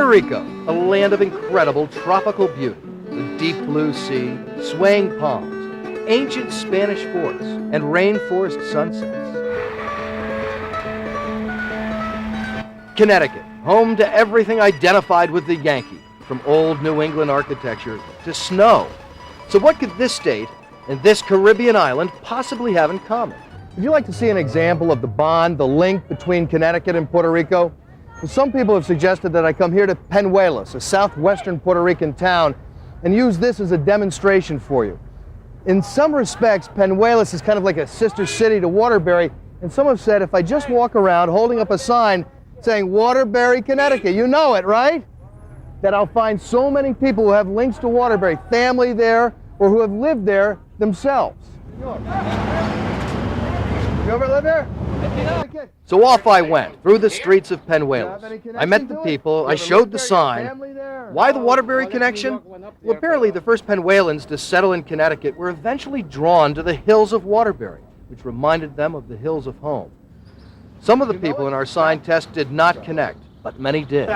Puerto Rico, a land of incredible tropical beauty. The deep blue sea, swaying palms, ancient Spanish forts, and rainforest sunsets. Connecticut, home to everything identified with the Yankee, from old New England architecture to snow. So what could this state and this Caribbean island possibly have in common? Would you like to see an example of the bond, the link between Connecticut and Puerto Rico? Well, some people have suggested that I come here to Peñuelas, a southwestern Puerto Rican town, and use this as a demonstration for you. In some respects, Peñuelas is kind of like a sister city to Waterbury, and some have said if I just walk around holding up a sign saying Waterbury, Connecticut, you know it, right? That I'll find so many people who have links to Waterbury, family there, or who have lived there themselves. You ever live there? So off I went through the streets of Peñuelas. I met the people, I showed the sign. Why the Waterbury connection? Well, apparently the first Peñuelans to settle in Connecticut were eventually drawn to the hills of Waterbury, which reminded them of the hills of home. Some of the people in our sign test did not connect, but many did.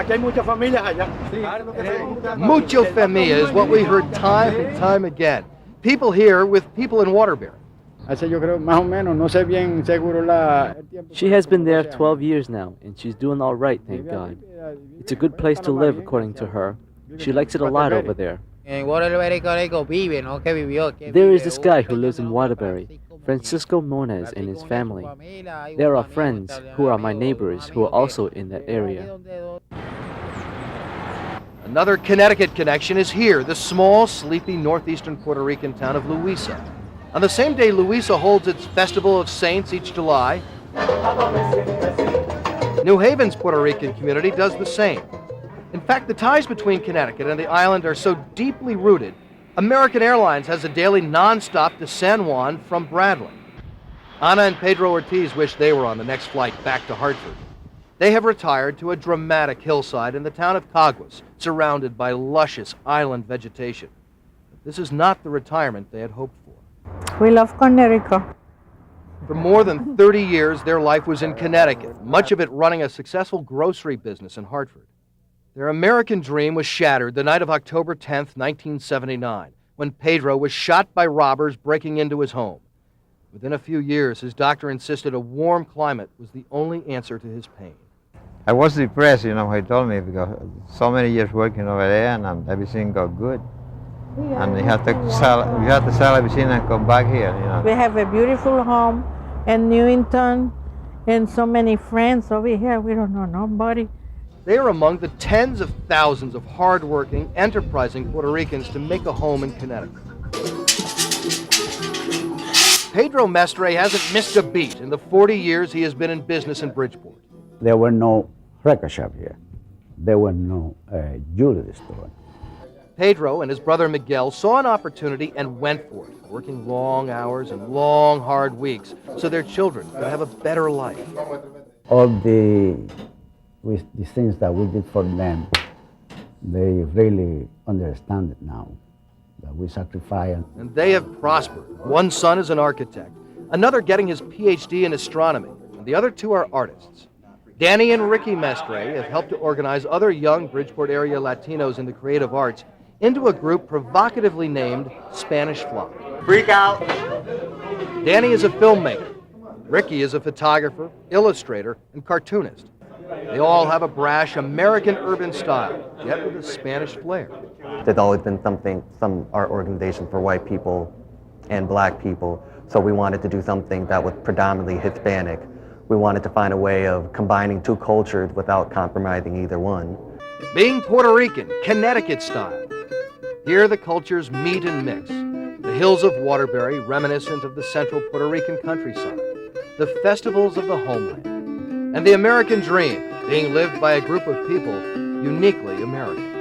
Mucho familia is what we heard time and time again. People here with people in Waterbury. She has been there 12 years now, and she's doing all right, thank God. It's a good place to live, according to her. She likes it a lot over there. There is this guy who lives in Waterbury, Francisco Moniz and his family. There are friends who are my neighbors who are also in that area. Another Connecticut connection is here, the small, sleepy northeastern Puerto Rican town of Luisa. On the same day Luisa holds its Festival of Saints each July, New Haven's Puerto Rican community does the same. In fact, the ties between Connecticut and the island are so deeply rooted, American Airlines has a daily nonstop to San Juan from Bradley. Ana and Pedro Ortiz wish they were on the next flight back to Hartford. They have retired to a dramatic hillside in the town of Caguas, surrounded by luscious island vegetation. But this is not the retirement they had hoped for. We love Connecticut. For more than 30 years, their life was in Connecticut, much of it running a successful grocery business in Hartford. Their American dream was shattered the night of October 10th, 1979, when Pedro was shot by robbers breaking into his home. Within a few years, his doctor insisted a warm climate was the only answer to his pain. I was depressed, when he told me, because so many years working over there and everything got good. And we had to sell everything and come back here, We have a beautiful home in Newington and so many friends over here. We don't know nobody. They are among the tens of thousands of hard-working, enterprising Puerto Ricans to make a home in Connecticut. Pedro Mestre hasn't missed a beat in the 40 years he has been in business in Bridgeport. There were no record shop here. There were no jewelry store. Pedro and his brother Miguel saw an opportunity and went for it, working long hours and long, hard weeks so their children could have a better life. All the things that we did for them, they really understand it now, that we sacrifice. And they have prospered. One son is an architect, another getting his PhD in astronomy, and the other two are artists. Danny and Ricky Mestre have helped to organize other young Bridgeport area Latinos in the creative arts into a group provocatively named Spanish Fly. Freak out! Danny is a filmmaker. Ricky is a photographer, illustrator, and cartoonist. They all have a brash American urban style, yet with a Spanish flair. There's always been some art organization for white people and black people, so we wanted to do something that was predominantly Hispanic. We wanted to find a way of combining two cultures without compromising either one. Being Puerto Rican, Connecticut style. Here the cultures meet and mix. The hills of Waterbury, reminiscent of the central Puerto Rican countryside. The festivals of the homeland. And the American dream, being lived by a group of people uniquely American.